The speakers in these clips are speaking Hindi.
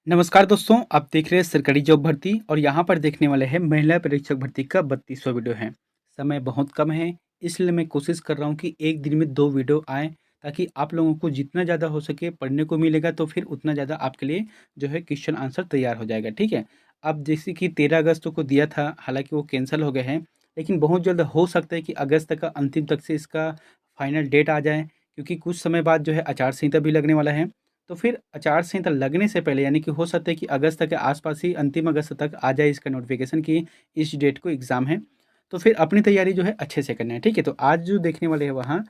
नमस्कार दोस्तों, आप देख रहे हैं सरकारी जॉब भर्ती और यहाँ पर देखने वाले हैं महिला परीक्षक भर्ती का 32वां वीडियो है। समय बहुत कम है, इसलिए मैं कोशिश कर रहा हूँ कि एक दिन में 2 वीडियो आएँ, ताकि आप लोगों को जितना ज़्यादा हो सके पढ़ने को मिलेगा, तो फिर उतना ज़्यादा आपके लिए जो है क्वेश्चन आंसर तैयार हो जाएगा, ठीक है? अब जैसे कि 13 अगस्त को दिया था, हालाँकि वो कैंसल हो गए हैं, लेकिन बहुत जल्द हो सकता है कि अगस्त तक का अंतिम तक से इसका फाइनल डेट आ जाए, क्योंकि कुछ समय बाद जो है आचार संहिता भी लगने वाला है। तो फिर आचार संहिता लगने से पहले, यानी कि हो सकता है कि अगस्त तक के आसपास ही, अंतिम अगस्त तक आ जाए इसका नोटिफिकेशन कि इस डेट को एग्ज़ाम है। तो फिर अपनी तैयारी जो है अच्छे से करना है, ठीक है? तो आज जो देखने वाले हैं वहाँ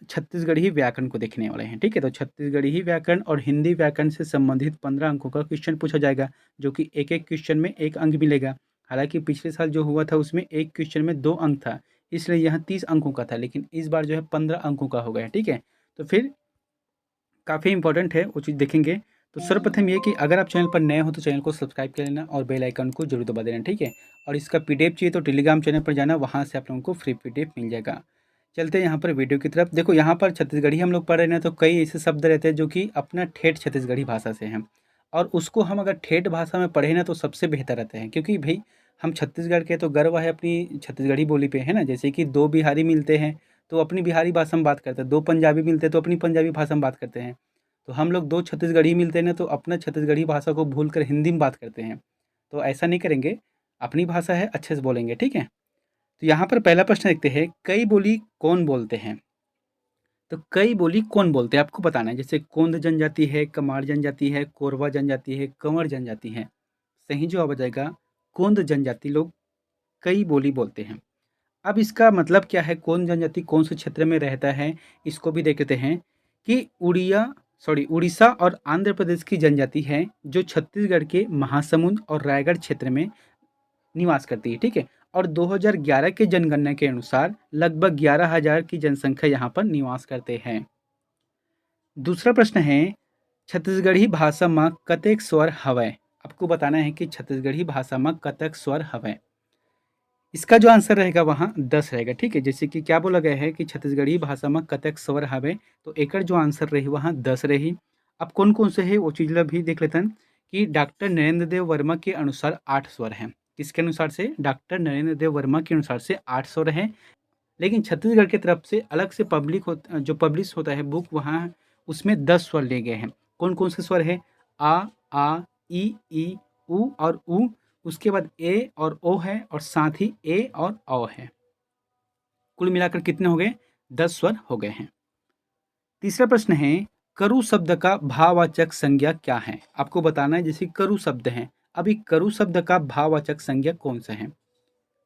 छत्तीसगढ़ी व्याकरण को देखने वाले हैं, ठीक है? तो छत्तीसगढ़ी व्याकरण और हिंदी व्याकरण से संबंधित 15 अंकों का क्वेश्चन पूछा जाएगा, जो कि एक-एक क्वेश्चन में 1 अंक मिलेगा। हालाँकि पिछले साल जो हुआ था उसमें 1 क्वेश्चन में 2 अंक था, इसलिए यहाँ 30 अंकों का था, लेकिन इस बार जो है 15 अंकों का हो गया, ठीक है? तो फिर काफ़ी इंपॉर्टेंट है, वो चीज़ देखेंगे। तो सर्वप्रथम ये कि अगर आप चैनल पर नए हो तो चैनल को सब्सक्राइब कर लेना और बेल आइकन को जरूर दबा देना, ठीक है? और इसका पीडीएफ चाहिए तो टेलीग्राम चैनल पर जाना, वहाँ से आप लोगों को फ्री पीडीएफ मिल जाएगा। चलते हैं यहाँ पर वीडियो की तरफ। देखो, यहाँ पर छत्तीसगढ़ी हम लोग पढ़ रहे हैं ना, तो कई ऐसे शब्द रहते हैं जो कि अपना ठेठ छत्तीसगढ़ी भाषा से हैं, और उसको हम अगर ठेठ भाषा में पढ़े ना तो सबसे बेहतर रहते हैं, क्योंकि भाई हम छत्तीसगढ़ के, तो गर्व है अपनी छत्तीसगढ़ी बोली पे, है ना? जैसे कि 2 बिहारी मिलते हैं तो अपनी बिहारी भाषा में बात करते हैं, 2 पंजाबी मिलते हैं तो अपनी पंजाबी भाषा में बात करते हैं। तो हम लोग 2 छत्तीसगढ़ी मिलते हैं ना, तो अपना छत्तीसगढ़ी भाषा को भूलकर हिंदी में बात करते हैं। तो ऐसा नहीं करेंगे, अपनी भाषा है अच्छे से बोलेंगे, ठीक है? तो यहाँ पर पहला प्रश्न देखते हैं, कई बोली कौन बोलते हैं? तो कई बोली कौन बोलते हैं आपको बताना है। जैसे कोंद जनजाति है, कमार जनजाति है, कोरवा जनजाति है, कंवर जनजाति है। सही जवाब आ जाएगा कोंद जनजाति लोग कई बोली बोलते हैं। अब इसका मतलब क्या है, कौन जनजाति कौन से क्षेत्र में रहता है, इसको भी देख लेते हैं कि उड़ीसा और आंध्र प्रदेश की जनजाति है, जो छत्तीसगढ़ के महासमुंद और रायगढ़ क्षेत्र में निवास करती है, ठीक है? और 2011 के जनगणना के अनुसार लगभग 11,000 की जनसंख्या यहाँ पर निवास करते हैं। दूसरा प्रश्न है, छत्तीसगढ़ी भाषा में कतेक स्वर हवय? आपको बताना है कि छत्तीसगढ़ी भाषा में कतक स्वर हवय। इसका जो आंसर रहेगा वहाँ 10 रहेगा, ठीक है? जैसे कि क्या बोला गया है कि छत्तीसगढ़ी भाषा में कतक स्वर हवे, तो एकर जो आंसर रही वहाँ 10 रही। अब कौन-कौन से है वो चीज़ ला भी देख लेते हैं कि डॉक्टर नरेंद्र देव वर्मा के अनुसार 8 स्वर हैं। किसके अनुसार से? डॉक्टर नरेंद्र देव वर्मा के अनुसार से 8 स्वर हैं। लेकिन छत्तीसगढ़ की तरफ से अलग से जो पब्लिश होता है बुक, वहाँ उसमें 10 स्वर लिए गए हैं। कौन-कौन से स्वर हैं? आ, ई, उ और ऊ। उसके बाद ए और ओ है, और साथ ही ए और औ है। कुल मिलाकर कितने हो गए? 10 स्वर हो गए हैं। तीसरा प्रश्न है, करु शब्द का भाववाचक संज्ञा क्या है? आपको बताना है। जैसे करु शब्द है, अभी करु शब्द का भाववाचक संज्ञा कौन सा है?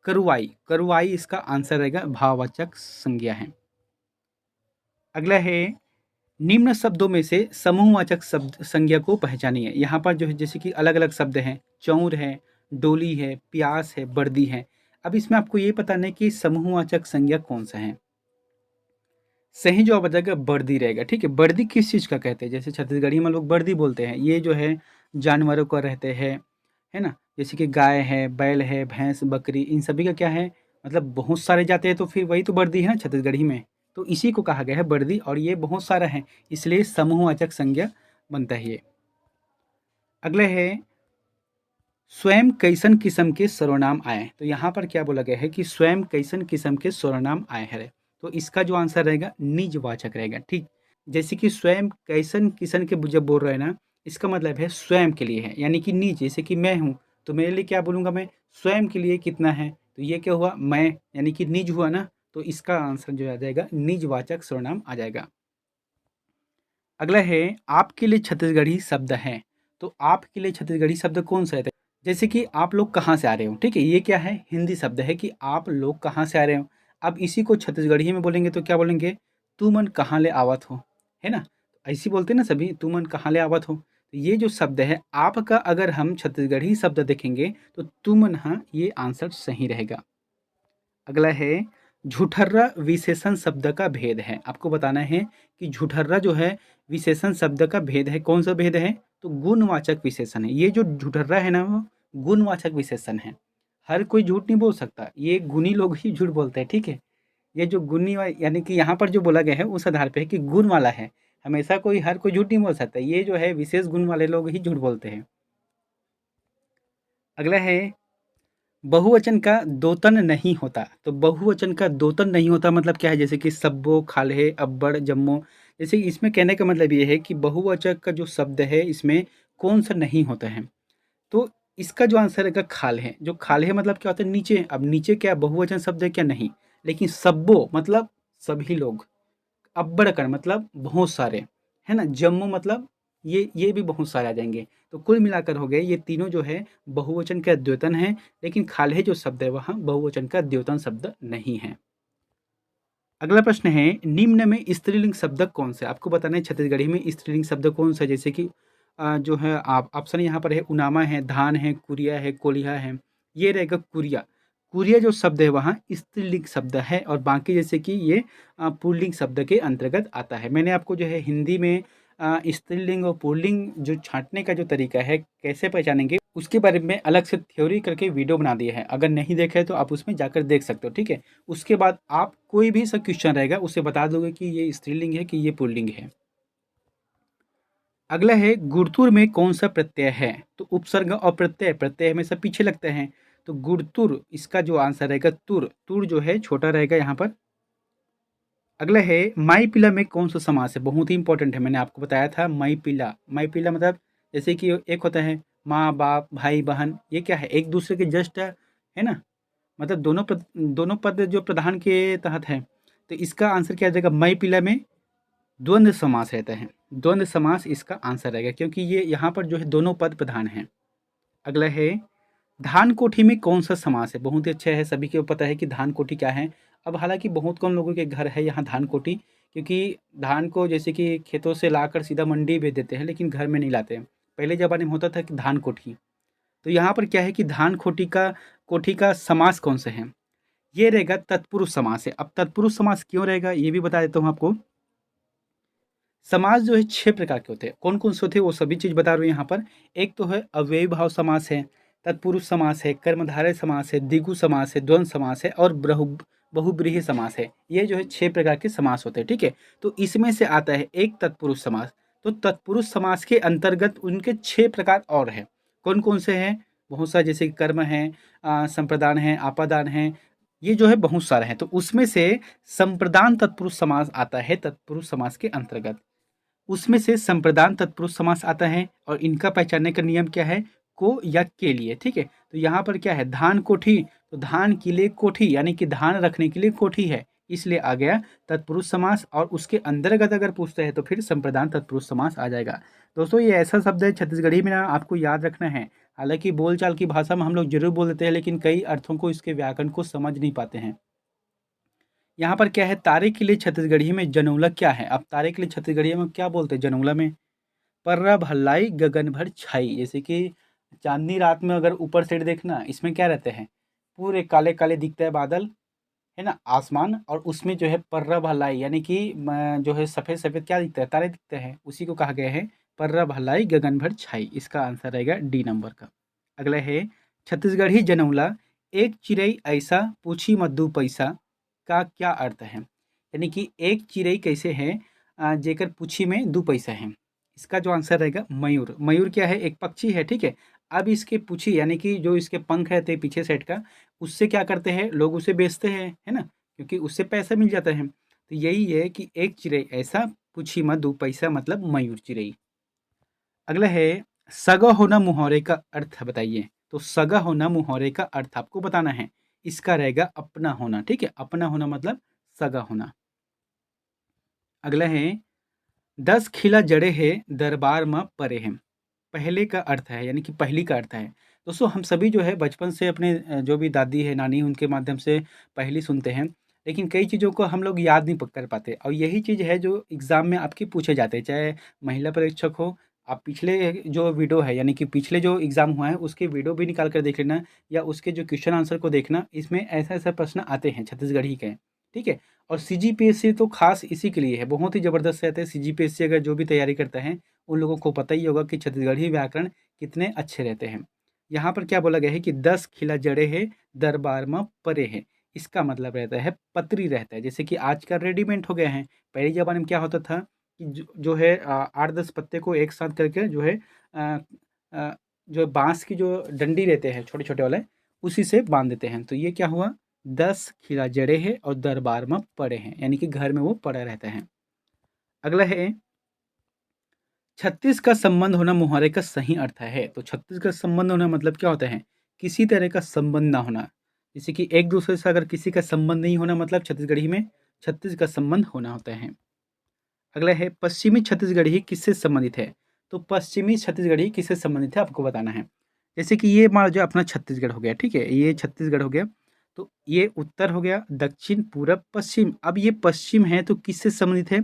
करुवाई, करुवाई इसका आंसर रहेगा, भाववाचक संज्ञा है। अगला है, निम्न शब्दों में से समूहवाचक शब्द संज्ञा को पहचानिए। यहाँ पर जो है जैसे कि अलग-अलग शब्द हैं, चौर है, डोली है, प्यास है, बर्दी है। अब इसमें आपको ये बताना है कि समूहवाचक संज्ञा कौन-सा है? सही जवाब आ जाएगा बर्दी रहेगा, ठीक है? बर्दी किस चीज़ का कहते हैं? जैसे छत्तीसगढ़ी में लोग बर्दी बोलते हैं, ये जो है जानवरों का रहते हैं, है ना? जैसे कि गाय है, बैल है, भैंस, बकरी, इन सभी का क्या है, मतलब बहुत सारे जाते हैं, तो फिर वही तो बर्दी है ना छत्तीसगढ़ी में। तो इसी को कहा गया है बर्दी, और ये बहुत सारा है, इसलिए समूहवाचक संज्ञा बनता है ये। अगले है, स्वयं कैसन किस्म के सर्वनाम आए? तो यहाँ पर क्या बोला गया है कि स्वयं कैसन किस्म के सर्वनाम आए हैं? तो इसका जो आंसर रहेगा निजवाचक रहेगा, ठीक? जैसे कि स्वयं कैसन किस्म के जब बोल रहे हैं ना, इसका मतलब है स्वयं के लिए है, यानी कि निज। जैसे कि मैं हूँ, तो मेरे लिए क्या बोलूँगा मैं? स्वयं के लिए कितना है? तो ये क्या हुआ? मैं, यानी कि निज हुआ ना, तो इसका आंसर जो आ जाएगा निजवाचक सर्वनाम आ जाएगा। अगला है, आपके लिए छत्तीसगढ़ी शब्द है। तो आपके लिए छत्तीसगढ़ी शब्द कौन सा है? जैसे कि आप लोग कहाँ से आ रहे हो, ठीक है? ये क्या है? हिंदी शब्द है कि आप लोग कहाँ से आ रहे हो। अब इसी को छत्तीसगढ़ी में बोलेंगे तो क्या बोलेंगे? तू मन कहाँ ले आवत हो, है ना? ऐसे बोलते हैं ना सभी, तू मन कहाँ ले आवत हो। तो ये जो शब्द है आपका, अगर हम छत्तीसगढ़ी शब्द देखेंगे तो तू मन, हाँ, ये आंसर सही रहेगा। अगला है, झूठर्रा विशेषण शब्द का भेद है। आपको बताना है कि झूठर्रा जो है विशेषण शब्द का भेद है। कौन सा भेद है? तो गुणवाचक विशेषण है। ये जो झूठर्रा है ना, वो गुणवाचक विशेषण है। हर कोई झूठ नहीं बोल सकता, ये गुणी लोग ही झूठ बोलते हैं, ठीक है? ये जो गुणी यानी कि यहाँ पर जो बोला गया है उस आधार पे है कि गुण वाला है। हमेशा कोई हर कोई झूठ नहीं बोल सकता, ये जो है विशेष गुण वाले लोग ही झूठ बोलते हैं। अगला है बहुवचन का दोतन नहीं होता। तो बहुवचन का दोतन नहीं होता मतलब क्या है, जैसे कि सब्बो, खाल्हे, अब्बड़, जम्मो। जैसे इसमें कहने का मतलब ये है कि बहुवचन का जो शब्द है इसमें कौन सा नहीं होता है। तो इसका जो आंसर है खाल्हे। जो खाल्हे मतलब क्या होता है, नीचे। अब नीचे क्या बहुवचन शब्द है क्या, नहीं। लेकिन सब्बो मतलब सभी लोग, अब्बड़कण मतलब बहुत सारे, है ना, जम्मू मतलब ये भी बहुत सारे आ जाएंगे। तो कुल मिलाकर हो गए ये तीनों जो है बहुवचन का द्योतन है, लेकिन खाल्हे जो शब्द है वहाँ बहुवचन का द्योतन शब्द नहीं है। अगला प्रश्न है, निम्न में स्त्रीलिंग शब्द कौन से, आपको बताना है छत्तीसगढ़ी में स्त्रीलिंग शब्द कौन सा है। जैसे कि जो है आप ऑप्शन यहाँ पर है, उनामा है, धान है, कुरिया है, कोलिया है। ये रहेगा कुरिया। कुरिया जो शब्द है वहाँ स्त्रीलिंग शब्द है, और बाकी जैसे कि ये पुल्लिंग शब्द के अंतर्गत आता है। मैंने आपको जो है हिंदी में स्त्रीलिंग और पुल्लिंग जो छांटने का जो तरीका है, कैसे पहचानेंगे, उसके बारे में अलग से थ्योरी करके वीडियो बना दिया है। अगर नहीं देखे तो आप उसमें जाकर देख सकते हो, ठीक है। उसके बाद आप कोई भी सा क्वेश्चन रहेगा उसे बता दोगे कि ये स्त्रीलिंग है कि ये पुल्लिंग है। अगला है, गुड़तुर में कौन सा प्रत्यय है। तो उपसर्ग और प्रत्यय, प्रत्यय हमेशा पीछे लगते हैं। तो गुड़तुर इसका जो आंसर रहेगा तुर, तुर जो है छोटा रहेगा यहाँ पर। अगला है, माई पिला में कौन सा समास है, बहुत ही इंपॉर्टेंट है। मैंने आपको बताया था माई पिला। माई पिला मतलब जैसे कि एक होता है माँ बाप भाई बहन, ये क्या है, एक दूसरे के जस्ट है ना, मतलब दोनों पद जो प्रधान के तहत है। तो इसका आंसर क्या आ जाएगा, मई पिला में द्वंद्व समास रहता है। द्वंद्व समास इसका आंसर रहेगा, क्योंकि ये यहाँ पर जो है दोनों पद प्रधान हैं। अगला है, धान कोठी में कौन सा समास है, बहुत ही अच्छा है, सभी को पता है कि धान कोठी क्या है। अब हालांकि बहुत कम लोगों के घर है यहाँ धान कोठी, क्योंकि धान को जैसे कि खेतों से लाकर सीधा मंडी भेज देते हैं, लेकिन घर में नहीं लाते हैं। पहले ज़माने में होता था कि धान कोठी। तो यहाँ पर क्या है कि धान कोठी का समास कौन सा है, ये रहेगा तत्पुरुष समास है। अब तत्पुरुष समास क्यों रहेगा ये भी बता देता हूँ आपको। समास जो है 6 प्रकार के होते हैं, कौन-कौन से होते हैं वो सभी चीज़ बता रहा हूँ यहाँ पर। एक तो है अव्ययी भाव समास है, तत्पुरुष समास है, कर्मधारय समास है, द्विगु समास है, द्वंद्व समास है और बहुब्रीहि समास है। ये जो है 6 प्रकार के समास होते हैं, ठीक है। तो इसमें से आता है एक तत्पुरुष समास। तो तत्पुरुष समास के अंतर्गत उनके 6 प्रकार और हैं। कौन-कौन से हैं? बहुत सारे, जैसे कि कर्म है, संप्रदान है, आपादान है, ये जो है बहुत सारे हैं। तो उसमें से संप्रदान तत्पुरुष समास आता है तत्पुरुष समास के अंतर्गत। उसमें से संप्रदान तत्पुरुष समास आता है, और इनका पहचानने का नियम क्या है, को या के लिए, ठीक है। तो यहाँ पर क्या है, धान कोठी, तो धान के लिए कोठी यानी कि धान रखने के लिए कोठी है, इसलिए आ गया तत्पुरुष समास। और उसके अंतर्गत अगर पूछते हैं तो फिर संप्रदान तत्पुरुष समास आ जाएगा। दोस्तों ये ऐसा शब्द है छत्तीसगढ़ी में ना, आपको याद रखना है। हालांकि बोलचाल की भाषा में हम लोग जरूर बोल देते हैं, लेकिन कई अर्थों को, इसके व्याकरण को समझ नहीं पाते हैं। यहाँ पर क्या है, तारे के लिए छत्तीसगढ़ी में जनौला क्या है। अब तारे के लिए छत्तीसगढ़ी में क्या बोलते हैं जनौला में, पर्रा भल्लाई गगन भर छाई। जैसे कि चांदनी रात में अगर ऊपर से देखना, इसमें क्या रहते हैं, पूरे काले काले दिखता है बादल, है ना, आसमान, और उसमें जो है पर्रा भल्लाई यानी कि जो है सफ़ेद सफ़ेद क्या दिखता है, तारे दिखते हैं, उसी को कहा गया है पर्रा भल्लाई गगन भर छाई। इसका आंसर रहेगा डी नंबर का। अगला है, छत्तीसगढ़ी जनौला एक चिड़ई ऐसा पूछी मत पैसा का क्या अर्थ है। यानी कि एक चिड़ई कैसे है, जेकर पूछी में 2 पैसा है। इसका जो आंसर रहेगा मयूर। मयूर क्या है, एक पक्षी है, ठीक है। अब इसके पूछी यानी कि जो इसके पंख रहते हैं पीछे साइड का, उससे क्या करते हैं लोग, उसे बेचते हैं, है ना, क्योंकि उससे पैसा मिल जाता है। तो यही है कि एक चिड़ै ऐसा पूछी मत 2 पैसा मतलब मयूर चिड़ै। अगला है, सगा होना मुहावरे का अर्थ बताइए। तो सगा होना मुहावरे का अर्थ आपको बताना है। इसका रहेगा अपना होना, ठीक है। अपना होना मतलब सगा होना। अगला है, 10 खिला जड़े है दरबार में परे हैं। पहले का अर्थ है यानी कि पहली का अर्थ है। दोस्तों हम सभी जो है बचपन से अपने जो भी दादी है नानी उनके माध्यम से पहली सुनते हैं, लेकिन कई चीज़ों को हम लोग याद नहीं कर पाते, और यही चीज़ है जो एग्ज़ाम में आपके पूछे जाते हैं, चाहे महिला परीक्षक हो। आप पिछले जो वीडियो है यानी कि पिछले जो एग्ज़ाम हुआ है उसके वीडियो भी निकाल कर देख लेना, या उसके जो क्वेश्चन आंसर को देखना, इसमें ऐसा ऐसा प्रश्न आते हैं छत्तीसगढ़ी के, ठीक है। और सीजीपीएससी तो खास इसी के लिए है, बहुत ही ज़बरदस्त रहते हैं सीजीपीएससी। अगर जो भी तैयारी करता है उन लोगों को पता ही होगा कि छत्तीसगढ़ी व्याकरण कितने अच्छे रहते हैं। यहाँ पर क्या बोला गया है कि 10 खिला जड़े हैं दरबार में परे हैं। इसका मतलब रहता है पतरी रहता है, जैसे कि आज का रेडीमेड हो गया है। पहले ज़माने में क्या होता था कि जो है 8-10 पत्ते को एक साथ करके जो है अ अ, जो बाँस की जो डंडी रहते हैं छोटे-छोटे वाले, उसी से बाँध देते हैं। तो ये क्या हुआ, 10 खीरा जड़े हैं और दरबार में पड़े हैं, यानी कि घर में वो पड़े रहते हैं। अगला है, 36 का संबंध होना मुहावरे का सही अर्थ है। तो 36 का संबंध होना मतलब क्या होता है? किसी तरह का संबंध ना होना। जैसे कि एक दूसरे से अगर किसी का संबंध नहीं होना मतलब छत्तीसगढ़ी में 36 का संबंध होना होता है। अगला है, पश्चिमी छत्तीसगढ़ी किससे संबंधित है? तो पश्चिमी छत्तीसगढ़ी किससे संबंधित है आपको बताना है। जैसे कि ये मान लो अपना छत्तीसगढ़ हो गया, ठीक है? ये छत्तीसगढ़ हो गया, तो ये उत्तर हो गया, दक्षिण, पूरब, पश्चिम। अब ये पश्चिम है तो किससे संबंधित है?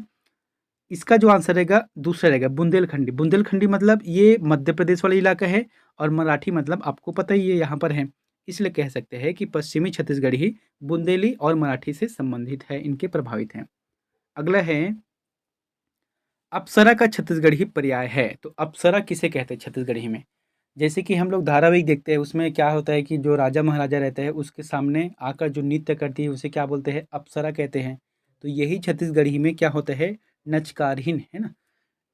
इसका जो आंसर रहेगा दूसरा रहेगा, बुंदेलखंडी। बुंदेलखंडी मतलब ये मध्य प्रदेश वाला इलाका है, और मराठी मतलब आपको पता ही है यहाँ पर है। इसलिए कह सकते हैं कि पश्चिमी छत्तीसगढ़ी बुंदेली और मराठी से संबंधित है, इनके प्रभावित हैं। अगला है, अप्सरा का छत्तीसगढ़ी पर्याय है। तो अप्सरा किसे कहते हैं छत्तीसगढ़ी में? जैसे कि हम लोग धारावाहिक देखते हैं, उसमें क्या होता है कि जो राजा महाराजा रहते हैं उसके सामने आकर जो नृत्य करती है उसे क्या बोलते हैं? अप्सरा कहते हैं। तो यही छत्तीसगढ़ी में क्या होता है? नचकारहीन, है ना?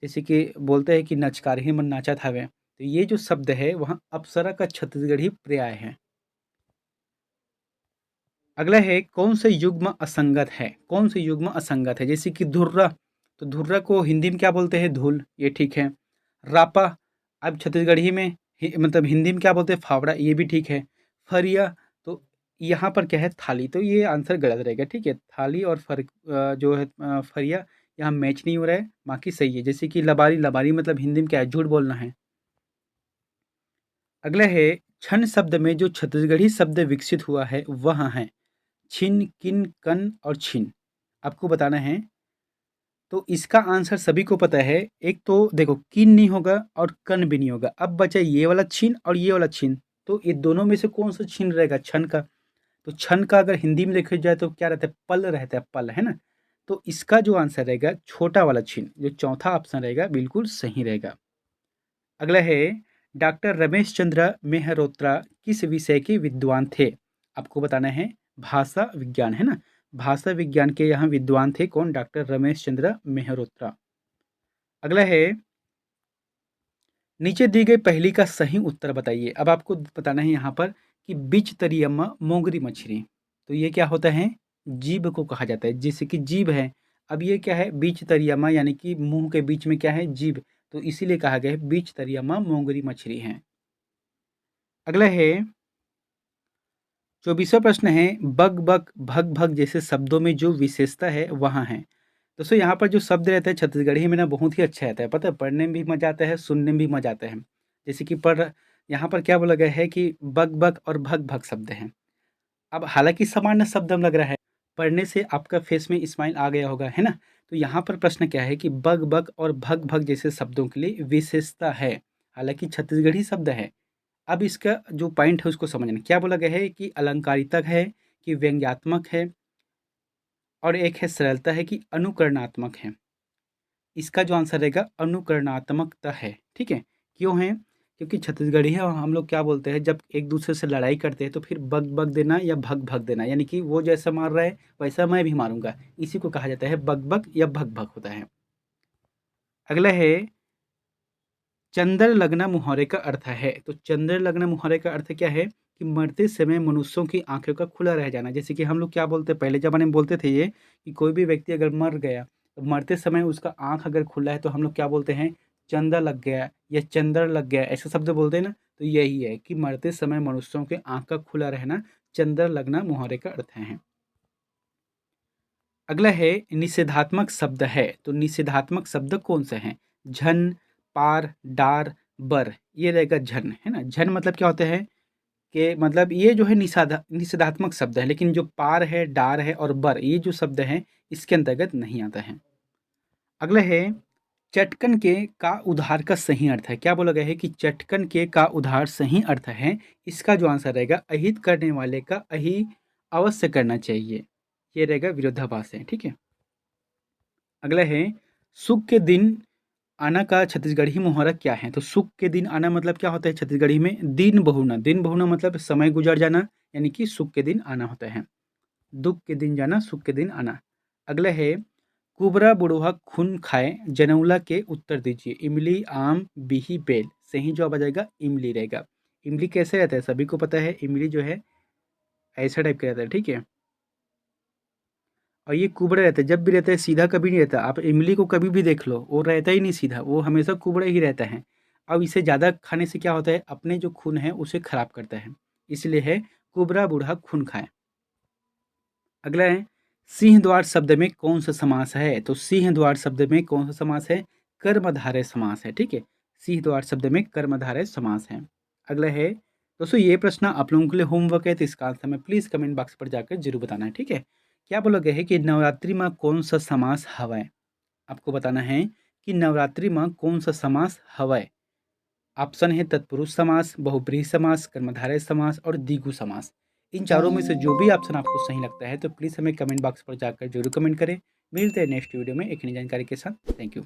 जैसे कि बोलते हैं कि नचकारहीन मन नाचत हवे। तो ये जो शब्द है वहाँ अप्सरा का छत्तीसगढ़ी पर्याय है। अगला है, कौन से युग्म असंगत है? कौन से युग्म असंगत है? जैसे कि धुर्रा, तो धुर्रा को हिंदी में क्या बोलते हैं? धूल, ये ठीक है। रापा, अब छत्तीसगढ़ी में मतलब हिंदी में क्या बोलते हैं? फावड़ा, ये भी ठीक है। फरिया, तो यहाँ पर क्या है? थाली, तो ये आंसर गलत रहेगा, ठीक है। थाली और जो है फरिया यहाँ मैच नहीं हो रहा है, बाकी सही है। जैसे कि लबारी, लबारी मतलब हिंदी में क्या है? झूठ बोलना है। अगला है, छन शब्द में जो छत्तीसगढ़ी शब्द विकसित हुआ है वह है छिन, किन, कन और छिन। आपको बताना है। तो इसका आंसर सभी को पता है। एक तो देखो, किन नहीं होगा और कन भी नहीं होगा। अब बचा ये वाला छिन और ये वाला छिन। तो ये दोनों में से कौन सा छिन रहेगा? छन का। तो छन का अगर हिंदी में देखा जाए तो क्या रहता है? पल रहता है, पल, है ना? तो इसका जो आंसर रहेगा छोटा वाला छिन, जो चौथा ऑप्शन रहेगा, बिल्कुल सही रहेगा। अगला है, डॉक्टर रमेश चंद्र मेहरोत्रा किस विषय के विद्वान थे? आपको बताना है। भाषा विज्ञान, है ना? भाषा विज्ञान के यहाँ विद्वान थे कौन? डॉक्टर रमेश चंद्र मेहरोत्रा। अगला है, नीचे दी गई पहेली का सही उत्तर बताइए। अब आपको बताना है यहाँ पर कि बीच तरियम्मा मोगरी मछली, तो ये क्या होता है? जीभ को कहा जाता है, जैसे कि जीभ है। अब ये क्या है? बीच तरियम्मा, यानी कि मुंह के बीच में क्या है? जीभ। तो इसीलिए कहा गया है बीच तरियम्मा मोगरी मछली है। अगला है, 24वां प्रश्न है, बग बग भग भग जैसे शब्दों में जो विशेषता है वहाँ है। दोस्तों यहाँ पर जो शब्द रहता है छत्तीसगढ़ी में ना, बहुत ही अच्छा रहता है, पता है? पढ़ने में भी मजा आता है, सुनने में भी मजा आता है। जैसे कि यहाँ पर क्या बोला गया है कि बग बग और भग भग शब्द हैं। अब हालांकि सामान्य शब्द हम लग रहा है, पढ़ने से आपका फेस में स्माइल आ गया होगा, है ना? तो यहाँ पर प्रश्न क्या है कि बग बग और भग भग जैसे शब्दों के लिए विशेषता है, हालांकि छत्तीसगढ़ी शब्द है। अब इसका जो पॉइंट है उसको समझना। क्या बोला गया है कि अलंकारितक है, कि व्यंग्यात्मक है, और एक है सरलता है, कि अनुकरणात्मक है। इसका जो आंसर रहेगा अनुकरणात्मकता है, ठीक है। क्यों है? क्योंकि छत्तीसगढ़ी है और हम लोग क्या बोलते हैं, जब एक दूसरे से लड़ाई करते हैं तो फिर बग बग देना या भग भग देना, यानी कि वो जैसा मार रहा है वैसा मैं भी मारूंगा, इसी को कहा जाता है बग बग या भग भग होता है। अगला है, चंद्र लगना मुहावरे का अर्थ है। तो चंद्र लगना मुहावरे का अर्थ क्या है? कि मरते समय मनुष्यों की आंखों का खुला रह जाना। जैसे कि हम लोग क्या बोलते हैं, पहले जमाने में बोलते थे ये, कि कोई भी व्यक्ति अगर मर गया तो मरते समय उसका आंख अगर खुला है तो हम लोग क्या बोलते हैं? चंदा लग गया या चंद्र लग गया, ऐसे शब्द बोलते हैं ना। तो यही है कि मरते समय मनुष्यों के आंख का खुला रहना चंद्र लगना मुहावरे का अर्थ है। अगला है, निषेधात्मक शब्द है। तो निषेधात्मक शब्द कौन से हैं? झन, पार, डार, बर। ये रहेगा झन, है ना? झन मतलब क्या होते हैं कि मतलब ये जो है निषेधात्मक शब्द है, लेकिन जो पार है, डार है और बर, ये जो शब्द हैं इसके अंतर्गत नहीं आता है। अगला है, चटकन के का उधार का सही अर्थ है। क्या बोला गया है कि चटकन के का उधार सही अर्थ है? इसका जो आंसर रहेगा अहित करने वाले का अहि अवश्य करना चाहिए, ये रहेगा विरोधाभास है, ठीक है। अगला है, सुख के दिन आना का छत्तीसगढ़ी मुहावरा क्या है? तो सुख के दिन आना मतलब क्या होता है छत्तीसगढ़ी में? दिन बहुना। दिन बहुना मतलब समय गुजर जाना, यानी कि सुख के दिन आना होता है। दुख के दिन जाना, सुख के दिन आना। अगला है, कुबरा बुढ़वा खून खाए जनौला के उत्तर दीजिए। इमली, आम, बिही, बेल। सही जवाब आ जाएगा इमली रहेगा। इमली कैसे रहता है सभी को पता है, इमली जो है ऐसा टाइप का रहता है, ठीक है। और ये कुबड़ा रहता है, जब भी रहता है सीधा कभी नहीं रहता। आप इमली को कभी भी देख लो, वो रहता ही नहीं सीधा, वो हमेशा कुबड़ा ही रहता है। अब इसे ज़्यादा खाने से क्या होता है, अपने जो खून है उसे खराब करता है, इसलिए है कुबरा बूढ़ा खून खाए। अगला है सिंह द्वार शब्द में कौन सा समास है। तो सिंह द्वार शब्द में कौन सा समास है, कर्मधारय समास है, ठीक है। सिंह द्वार शब्द में कर्मधारय समास है। अगला है दोस्तों, ये प्रश्न आप लोगों के लिए होमवर्क है, तो इसका आंसर में प्लीज कमेंट बॉक्स पर जाकर जरूर बताना है, ठीक है। क्या बोला गया है कि नवरात्रि में कौन सा समास हवय। आपको बताना है कि नवरात्रि में कौन सा समास हवय। ऑप्शन है तत्पुरुष समास, बहुब्रीहि समास, कर्मधारय समास और द्विगु समास। इन चारों में से जो भी ऑप्शन आपको सही लगता है तो प्लीज़ हमें कमेंट बॉक्स पर जाकर जरूर कमेंट करें। मिलते हैं नेक्स्ट वीडियो में एक नई जानकारी के साथ। Thank you.